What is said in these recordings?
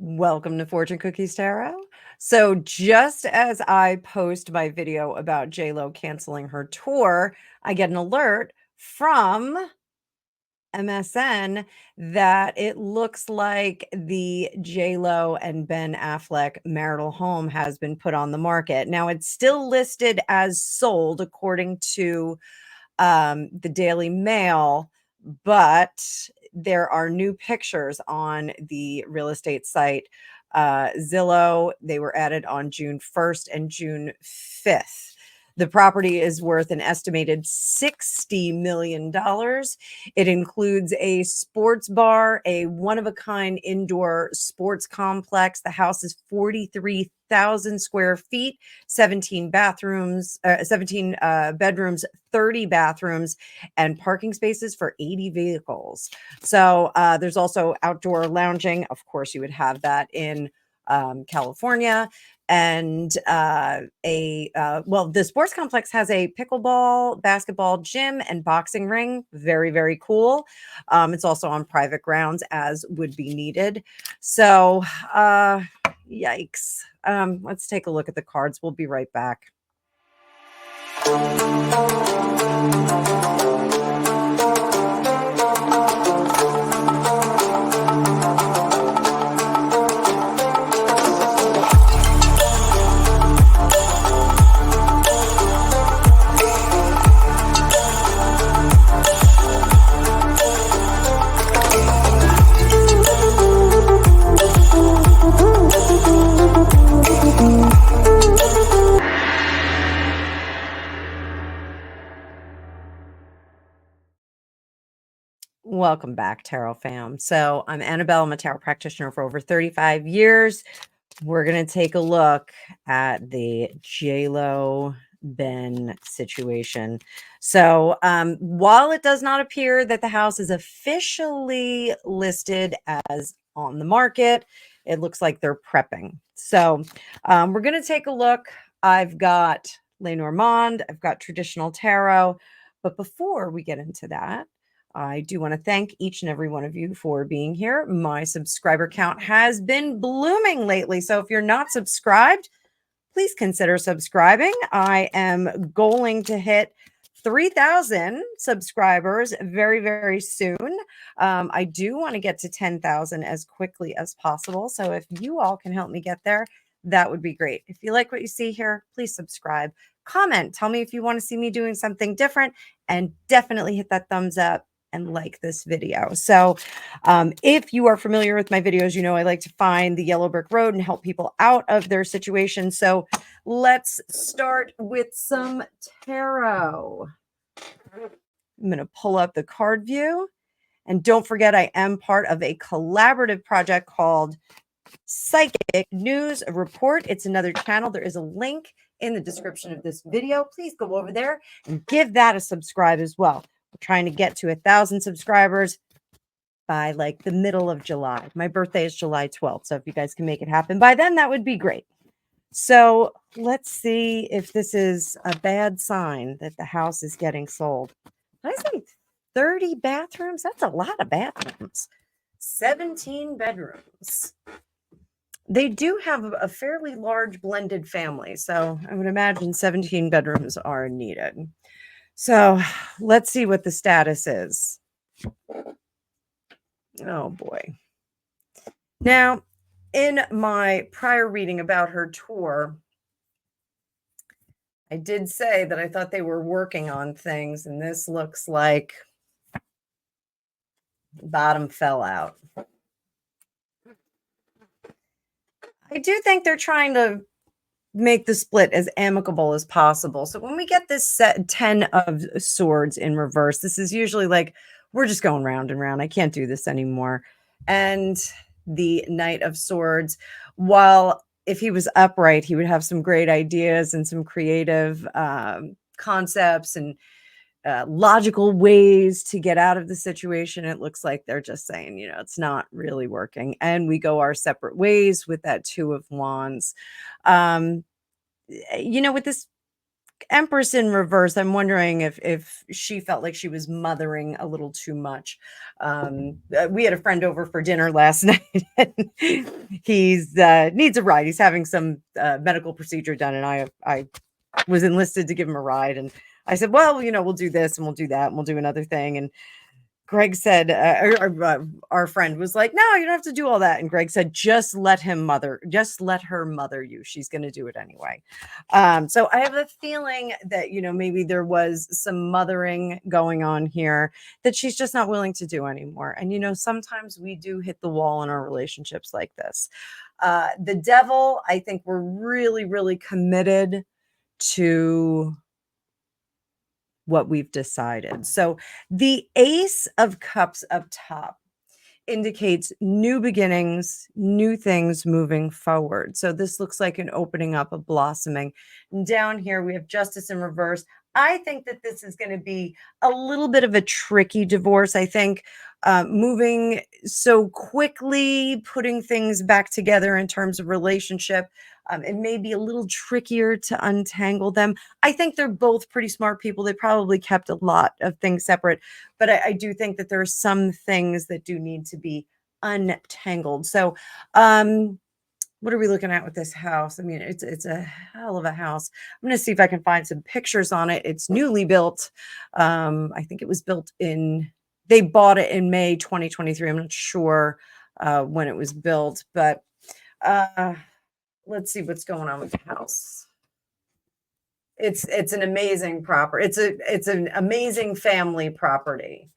Welcome to Fortune Cookies Tarot. So, just as I post my video about JLo canceling her tour, I get an alert from MSN that it looks like the JLo and Ben Affleck marital home has been put on the market. Now, it's still listed as sold according to the Daily Mail, but there are new pictures on the real estate site Zillow. They were added on June 1st and June 5th. The property is worth an estimated $60 million. It includes a sports bar, a one-of-a-kind indoor sports complex. The house is 43,000 square feet, 17 bedrooms, 30 bathrooms, and parking spaces for 80 vehicles. So there's also outdoor lounging. Of course, you would have that in California. And the sports complex has a pickleball, basketball gym, and boxing ring. Very, very cool. It's also on private grounds as would be needed. So, yikes. Let's take a look at the cards. We'll be right back. Welcome back, Tarot fam. So I'm Annabelle. I'm a tarot practitioner for over 35 years. We're going to take a look at the JLo Ben situation. So while it does not appear that the house is officially listed as on the market, it looks like they're prepping. So we're going to take a look. I've got Lenormand. I've got traditional tarot. But before we get into that, I do want to thank each and every one of you for being here. My subscriber count has been blooming lately. So if you're not subscribed, please consider subscribing. I am goaling to hit 3,000 subscribers very, very soon. I do want to get to 10,000 as quickly as possible. So if you all can help me get there, that would be great. If you like what you see here, please subscribe, comment, tell me if you want to see me doing something different, and definitely hit that thumbs up and like this video. So if you are familiar with my videos, you know I like to find the yellow brick road and help people out of their situation. So let's start with some tarot. I'm going to pull up the card view. And don't forget, I am part of a collaborative project called Psychic News Report. It's another channel. There is a link in the description of this video. Please go over there and give that a subscribe as well. We're trying to get to 1,000 subscribers by like the middle of July. My birthday is July 12th. So if you guys can make it happen by then, that would be great. So let's see if this is a bad sign that the house is getting sold. I say 30 bathrooms. That's a lot of bathrooms. 17 bedrooms. They do have a fairly large blended family. So I would imagine 17 bedrooms are needed. So let's see what the status is. Oh boy. Now, in my prior reading about her tour, I did say that I thought they were working on things, and this looks like the bottom fell out. I do think they're trying to make the split as amicable as possible. So when we get this set 10 of swords in reverse, this is usually like, we're just going round and round. I can't do this anymore. And the Knight of Swords, while if he was upright, he would have some great ideas and some creative concepts and logical ways to get out of the situation. It looks like they're just saying, it's not really working. And we go our separate ways with that Two of Wands. With this Empress in reverse, I'm wondering if she felt like she was mothering a little too much. We had a friend over for dinner last night, and he's needs a ride. He's having some medical procedure done, and I was enlisted to give him a ride. And I said, well, we'll do this and we'll do that and we'll do another thing. And Greg said, our friend was like, no, you don't have to do all that. And Greg said, just let her mother you. She's going to do it anyway. So I have a feeling that, maybe there was some mothering going on here that she's just not willing to do anymore. And, sometimes we do hit the wall in our relationships like this. The devil, I think we're really, really committed to what we've decided. So the Ace of Cups up top indicates new beginnings, new things moving forward. So this looks like an opening up, a blossoming. And down here, we have Justice in reverse. I think that this is going to be a little bit of a tricky divorce. I think moving so quickly, putting things back together in terms of relationship, it may be a little trickier to untangle them. I think they're both pretty smart people. They probably kept a lot of things separate, but I do think that there are some things that do need to be untangled. So, what are we looking at with this house? I mean, it's a hell of a house. I'm going to see if I can find some pictures on it. It's newly built. I think it was built they bought it in May 2023. I'm not sure when it was built, but let's see what's going on with the house. It's an amazing property. It's an amazing family property.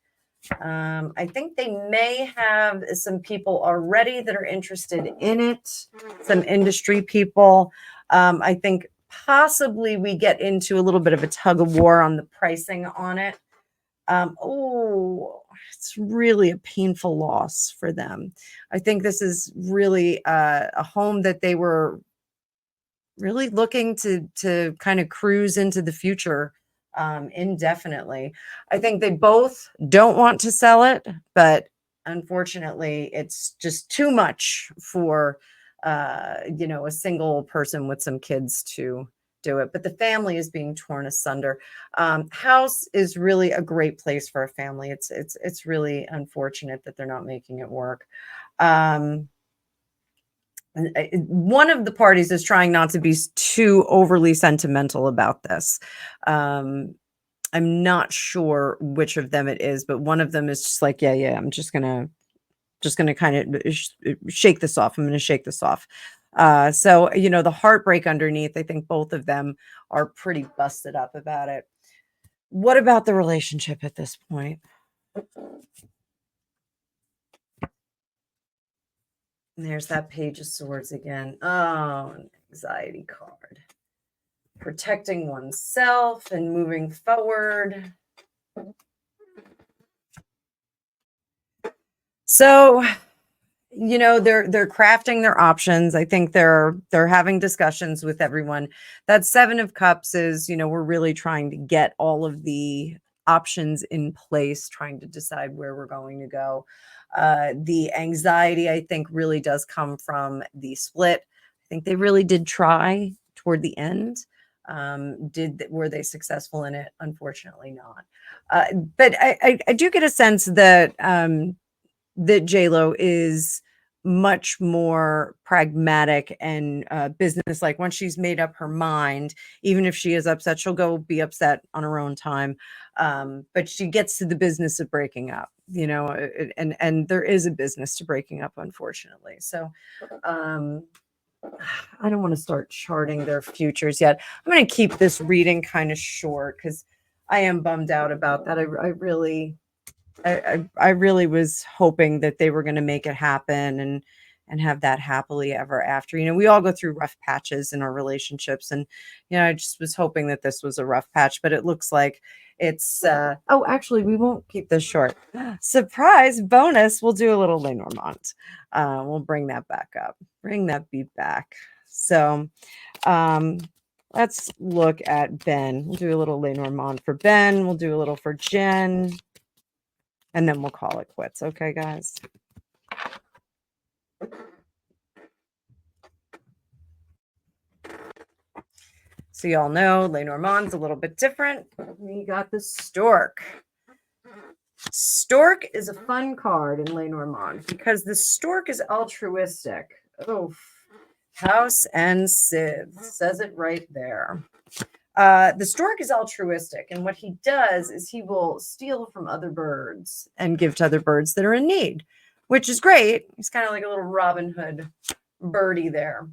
I think they may have some people already that are interested in it, some industry people. I think possibly we get into a little bit of a tug of war on the pricing on it. It's really a painful loss for them. I think this is really a home that they were really looking to kind of cruise into the future indefinitely. I think they both don't want to sell it, but unfortunately it's just too much for a single person with some kids to do it. But the family is being torn asunder. House is really a great place for a family. It's really unfortunate that they're not making it work. One of the parties is trying not to be too overly sentimental about this. I'm not sure which of them it is, but one of them is just like, yeah, I'm just gonna kind of shake this off. I'm gonna shake this off. So the heartbreak underneath, I think both of them are pretty busted up about it. What about the relationship at this point? And there's that Page of Swords again. Oh, an anxiety card. Protecting oneself and moving forward. So, they're crafting their options. I think they're having discussions with everyone. That Seven of Cups is, we're really trying to get all of the options in place, trying to decide where we're going to go. The anxiety, I think, really does come from the split. I think they really did try toward the end. Were they successful in it? Unfortunately not. But I do get a sense that that JLo is much more pragmatic and business-like. Once she's made up her mind, even if she is upset, she'll go be upset on her own time. But she gets to the business of breaking up, and there is a business to breaking up, unfortunately. So I don't want to start charting their futures yet. I'm going to keep this reading kind of short because I am bummed out about that. I really was hoping that they were going to make it happen and have that happily ever after. We all go through rough patches in our relationships, and I just was hoping that this was a rough patch, but it looks like it's actually we won't keep this short. Surprise bonus, we'll do a little Lenormand. We'll bring that back up. Bring that beat back. So let's look at Ben. We'll do a little Lenormand for Ben. We'll do a little for Jen. And then we'll call it quits. Okay, guys? So y'all know Lenormand's a little bit different. We got the stork. Stork is a fun card in Lenormand because the stork is altruistic. Oh, House and Civ says it right there. The stork is altruistic, and what he does is he will steal from other birds and give to other birds that are in need, which is great. He's kind of like a little Robin Hood birdie there.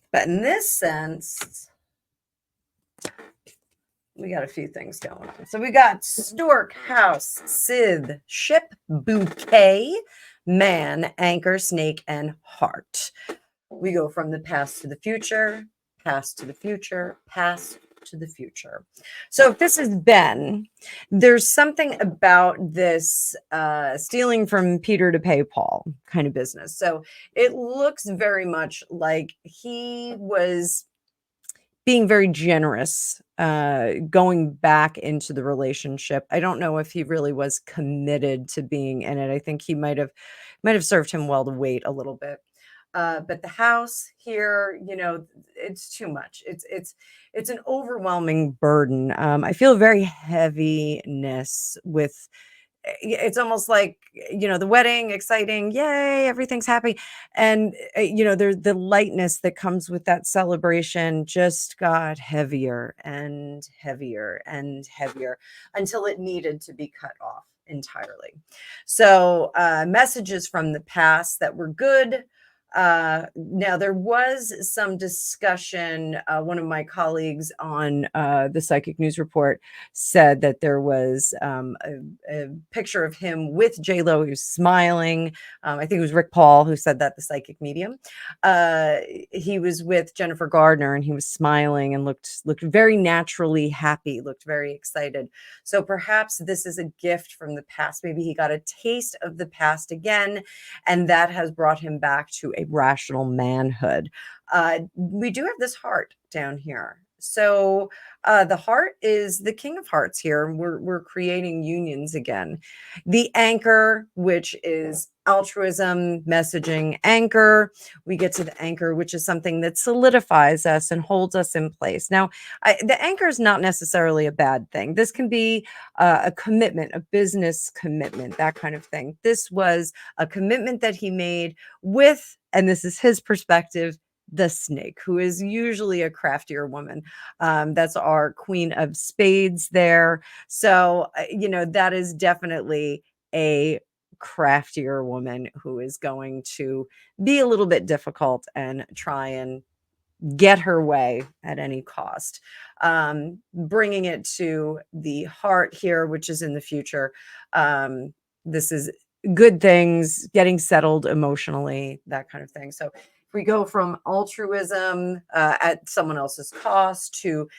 But in this sense, we got a few things going on. So we got stork, house, Civ, ship, bouquet, man, anchor, snake, and heart. We go from the past to the future, past to the future, past to the future. So if this is Ben, there's something about this stealing from Peter to pay Paul kind of business. So it looks very much like he was being very generous, going back into the relationship. I don't know if he really was committed to being in it. I think he might have served him well to wait a little bit. But the house here, you know, it's too much. It's an overwhelming burden. I feel very heaviness with. It's almost like, you know, the wedding, exciting, yay, everything's happy, and you know, there's the lightness that comes with that celebration just got heavier and heavier and heavier until it needed to be cut off entirely. So messages from the past that were good. Now there was some discussion. One of my colleagues on the Psychic News Report said that there was a picture of him with J-Lo who's smiling. I think it was Rick Paul who said that, the psychic medium. He was with Jennifer Gardner and he was smiling and looked very naturally happy, looked very excited. So perhaps this is a gift from the past. Maybe he got a taste of the past again, and that has brought him back to a rational manhood. We do have this heart down here. So the heart is the king of hearts here. We're creating unions again. The anchor, which is altruism, messaging, anchor. We get to the anchor, which is something that solidifies us and holds us in place. Now, the anchor is not necessarily a bad thing. This can be a commitment, a business commitment, that kind of thing. This was a commitment that he made with, and this is his perspective, the snake, who is usually a craftier woman. That's our queen of spades there. So, you know, that is definitely a craftier woman who is going to be a little bit difficult and try and get her way at any cost. Bringing it to the heart here, which is in the future. This is good things, getting settled emotionally, that kind of thing. So if we go from altruism at someone else's cost to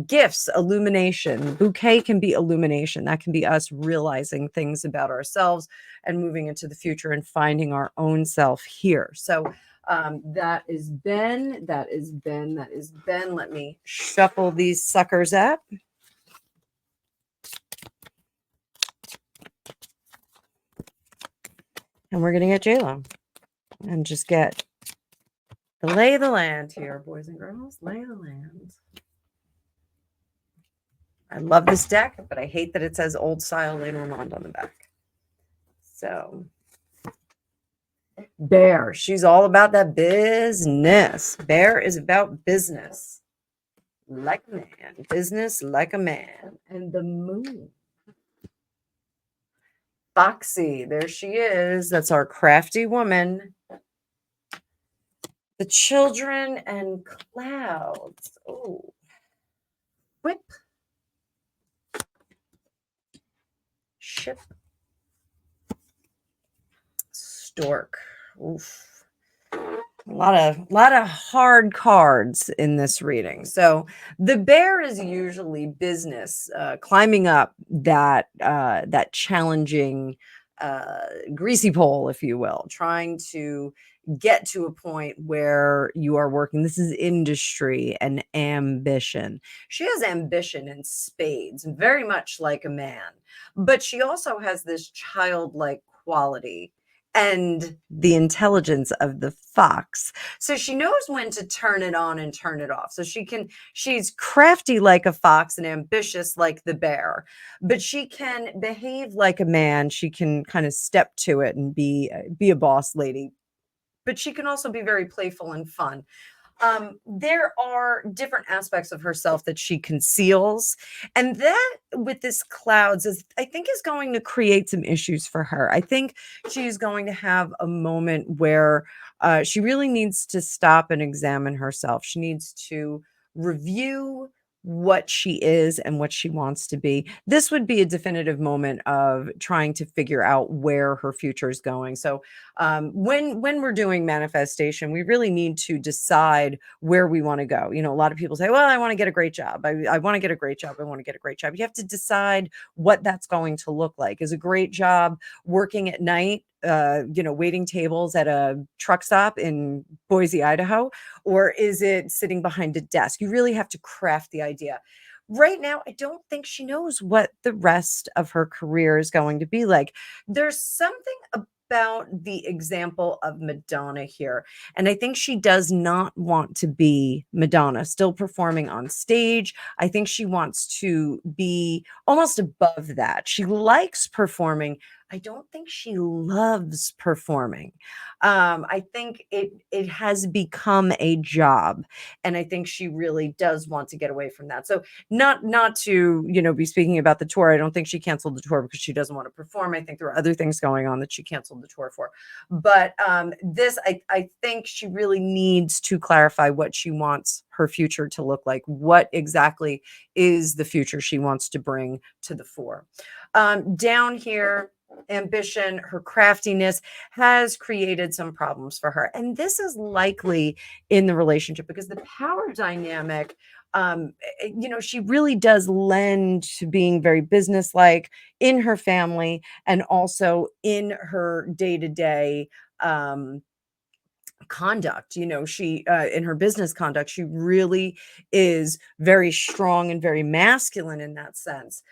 gifts, illumination. Bouquet can be illumination. That can be us realizing things about ourselves and moving into the future and finding our own self here. So that is Ben. That is Ben. That is Ben. Let me shuffle these suckers up. And we're going to get J-Lo and just get the lay of the land here, boys and girls. Lay of the land. I love this deck, but I hate that it says old style Lenormand on the back. So Bear, she's all about that business. Bear is about business. Like a man. Business like a man. And the moon. Foxy, there she is. That's our crafty woman. The children and clouds. Oh. Whip. Ship. Stork. Oof. A lot of hard cards in this reading. So the bear is usually business, climbing up that challenging greasy pole, if you will, trying to get to a point where you are working. This is industry and ambition. She has ambition in spades, very much like a man, but she also has this childlike quality. and the intelligence of the fox. So she knows when to turn it on and turn it off. So she's crafty like a fox and ambitious like the bear, but she can behave like a man. She can kind of step to it and be a boss lady, but she can also be very playful and fun. There are different aspects of herself that she conceals, and that with this clouds is, I think, is going to create some issues for her. I think she's going to have a moment where she really needs to stop and examine herself. She needs to review what she is and what she wants to be. This would be a definitive moment of trying to figure out where her future is going. So when we're doing manifestation, we really need to decide where we want to go. You know, a lot of people say, well, I want to get a great job. I want to get a great job. I want to get a great job. You have to decide what that's going to look like. Is a great job working at night, waiting tables at a truck stop in Boise, Idaho, or is it sitting behind a desk? You really have to craft the idea. Right now, I don't think she knows what the rest of her career is going to be like. There's something about the example of Madonna here. And I think she does not want to be Madonna, still performing on stage. I think she wants to be almost above that. She likes performing. I don't think she loves performing. I think it has become a job, and I think she really does want to get away from that. So not to be speaking about the tour. I don't think she canceled the tour because she doesn't want to perform. I think there are other things going on that she canceled the tour for. But this, I think she really needs to clarify what she wants her future to look like. What exactly is the future she wants to bring to the fore? Down here, ambition, her craftiness has created some problems for her. And this is likely in the relationship because the power dynamic, she really does lend to being very businesslike in her family and also in her day-to-day conduct. She in her business conduct, she really is very strong and very masculine in that sense.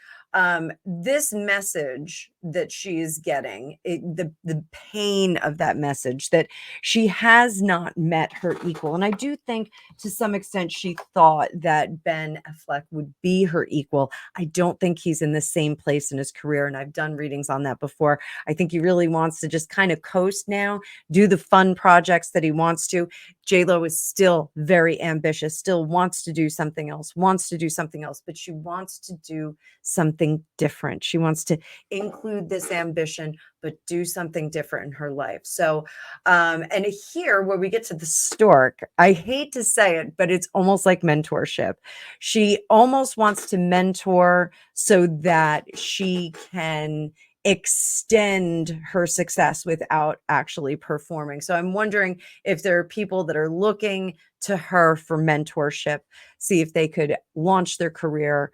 This message that she is getting, the pain of that message, that she has not met her equal. And I do think to some extent she thought that Ben Affleck would be her equal. I don't think he's in the same place in his career. And I've done readings on that before. I think he really wants to just kind of coast now, do the fun projects that he wants to. J-Lo is still very ambitious, still wants to do something else, but she wants to do something different. She wants to include this ambition, but do something different in her life. So, and here where we get to the stork, I hate to say it, but it's almost like mentorship. She almost wants to mentor so that she can extend her success without actually performing. So I'm wondering if there are people that are looking to her for mentorship, see if they could launch their career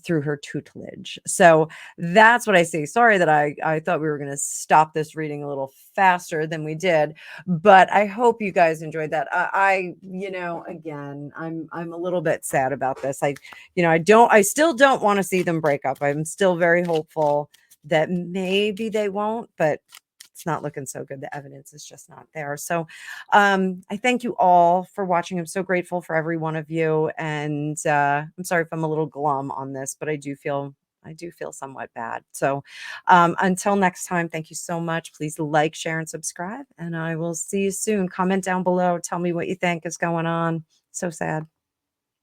through her tutelage. So that's what I see. Sorry that I thought we were going to stop this reading a little faster than we did, but I hope you guys enjoyed that. Again, I'm a little bit sad about this. I still don't want to see them break up. I'm still very hopeful that maybe they won't, but it's not looking so good. The evidence is just not there. So I thank you all for watching. I'm so grateful for every one of you. And I'm sorry if I'm a little glum on this, but I do feel somewhat bad. So until next time, thank you so much. Please like, share, and subscribe. And I will see you soon. Comment down below. Tell me what you think is going on. So sad.